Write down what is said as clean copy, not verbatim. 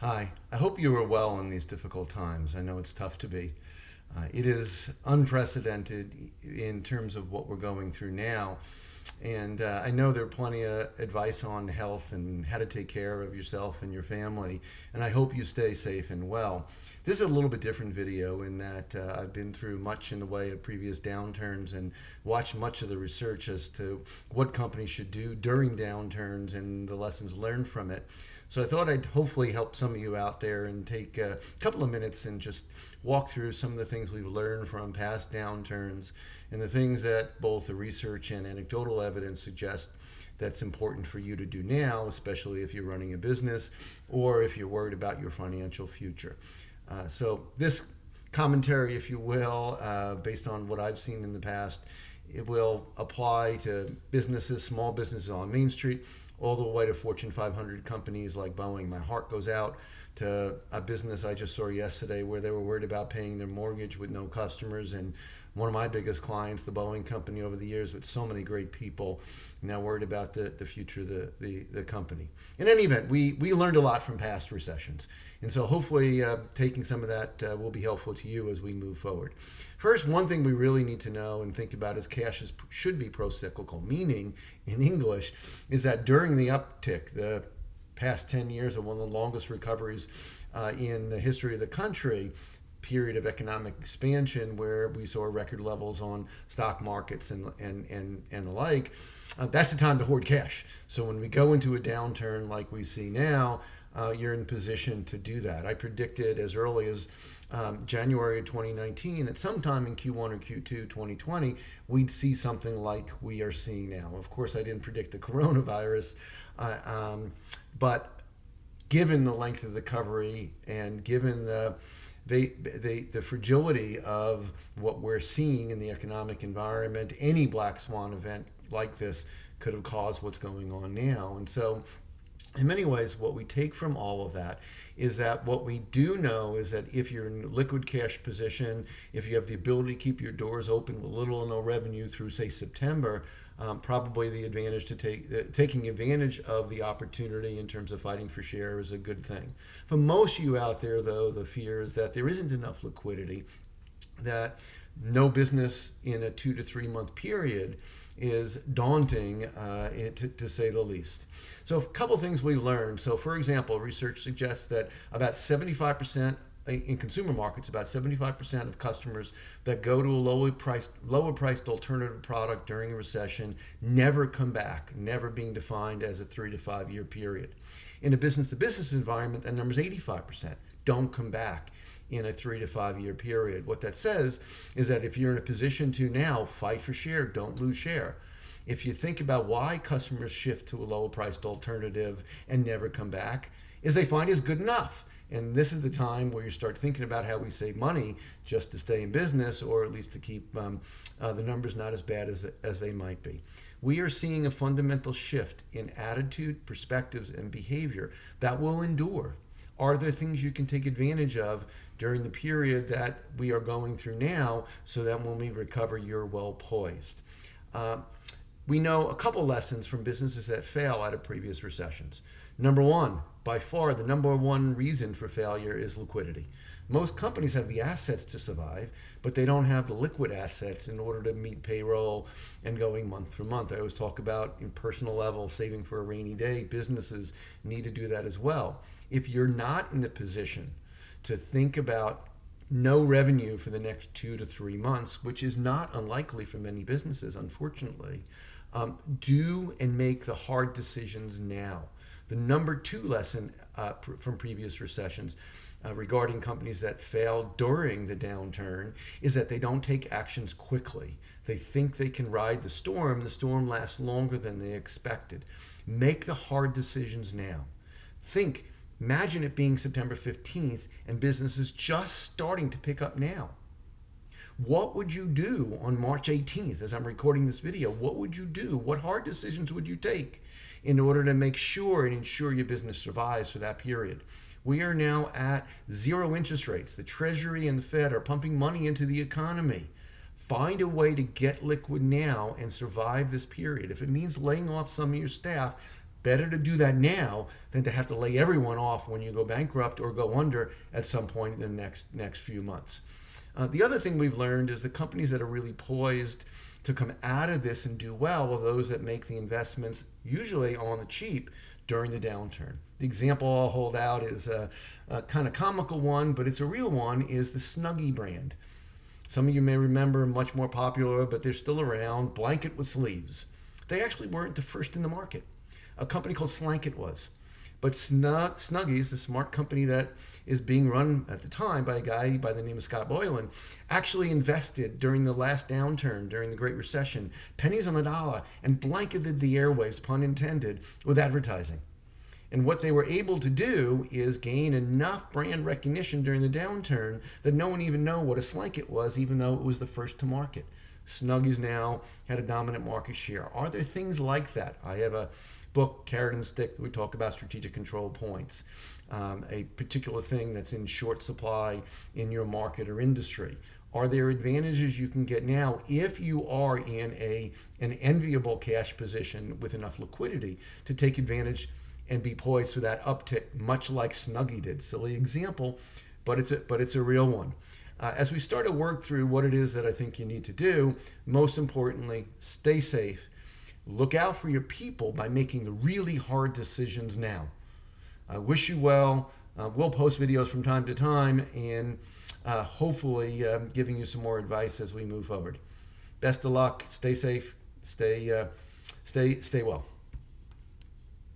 Hi, I hope you are well in these difficult times. I know it's tough to be. It is unprecedented in terms of what we're going through now. And I know there are plenty of advice on health and how to take care of yourself and your family. And I hope you stay safe and well. This is a little bit different video in that I've been through much in the way of previous downturns and watched much of the research as to what companies should do during downturns and the lessons learned from it. So I thought I'd hopefully help some of you out there and take a couple of minutes and just walk through some of the things we've learned from past downturns and the things that both the research and anecdotal evidence suggest that's important for you to do now, especially if you're running a business or if you're worried about your financial future. So this commentary, if you will, based on what I've seen in the past, it will apply to businesses, small businesses on Main Street, all the way to Fortune 500 companies like Boeing. My heart goes out to a business I just saw yesterday where they were worried about paying their mortgage with no customers. And one of my biggest clients, the Boeing company, over the years with so many great people, now worried about the future of the company. In any event, we learned a lot from past recessions. And so hopefully taking some of that will be helpful to you as we move forward. First, one thing we really need to know and think about is should be pro-cyclical, meaning in English is that during the uptick, the past 10 years of one of the longest recoveries in the history of the country, period of economic expansion where we saw record levels on stock markets and the like, that's the time to hoard cash. So when we go into a downturn like we see now, you're in position to do that. I predicted as early as January of 2019, at some time in Q1 or Q2 2020, we'd see something like we are seeing now. Of course, I didn't predict the coronavirus, but given the length of the recovery and given the fragility of what we're seeing in the economic environment, any black swan event like this could have caused what's going on now. And so in many ways, what we take from all of that is that what we do know is that if you're in a liquid cash position, if you have the ability to keep your doors open with little or no revenue through, say, September, probably the advantage to taking advantage of the opportunity in terms of fighting for share is a good thing. For most of you out there, though, the fear is that there isn't enough liquidity, that no business in a 2 to 3 month period is daunting, to say the least. So a couple things we've learned. So for example, research suggests that about 75% in consumer markets, about 75% of customers that go to a lower priced alternative product during a recession never come back, never being defined as a 3 to 5 year period. In a business to business environment, that number is 85% don't come back in a 3 to 5 year period. What that says is that if you're in a position to now fight for share, don't lose share. If you think about why customers shift to a lower priced alternative and never come back, is they find it's good enough. And this is the time where you start thinking about how we save money just to stay in business, or at least to keep the numbers not as bad as they might be. We are seeing a fundamental shift in attitude, perspectives, and behavior that will endure. Are there things you can take advantage of during the period that we are going through now so that when we recover, you're well poised? We know a couple lessons from businesses that fail out of previous recessions. Number one, by far the number one reason for failure is liquidity. Most companies have the assets to survive, but they don't have the liquid assets in order to meet payroll and going month through month. I always talk about in personal level, saving for a rainy day. Businesses need to do that as well. If you're not in the position to think about no revenue for the next 2 to 3 months, which is not unlikely for many businesses, unfortunately, do and make the hard decisions now. The number two lesson from previous recessions regarding companies that fail during the downturn is that they don't take actions quickly. They think they can ride the storm. The storm lasts longer than they expected. Make the hard decisions now. Imagine it being September 15th and businesses just starting to pick up now. What would you do on March 18th as I'm recording this video? What would you do? What hard decisions would you take in order to make sure and ensure your business survives for that period? We are now at zero interest rates. The Treasury and the Fed are pumping money into the economy. Find a way to get liquid now and survive this period. If it means laying off some of your staff, Better to do that now than to have to lay everyone off when you go bankrupt or go under at some point in the next few months. The other thing we've learned is the companies that are really poised to come out of this and do well are those that make the investments usually on the cheap during the downturn. The example I'll hold out is a kind of comical one, but it's a real one, is the Snuggie brand. Some of you may remember, much more popular, but they're still around, blanket with sleeves. They actually weren't the first in the market. A company called Slanket was. But Snuggies, the smart company that is being run at the time by a guy by the name of Scott Boylan, actually invested during the last downturn, during the Great Recession, pennies on the dollar, and blanketed the airwaves, pun intended, with advertising. And what they were able to do is gain enough brand recognition during the downturn that no one even knew what a Slanket was, even though it was the first to market. Snuggies now had a dominant market share. Are there things like that? I have a book, Carrot and Stick, we talk about strategic control points, a particular thing that's in short supply in your market or industry. Are there advantages you can get now if you are in an enviable cash position with enough liquidity to take advantage and be poised for that uptick, much like Snuggie did? Silly example, but it's a real one. As we start to work through what it is that I think you need to do, most importantly, stay safe. Look out for your people by making the really hard decisions now. I wish you well. We'll post videos from time to time and hopefully giving you some more advice as we move forward. Best of luck. Stay safe. Stay well.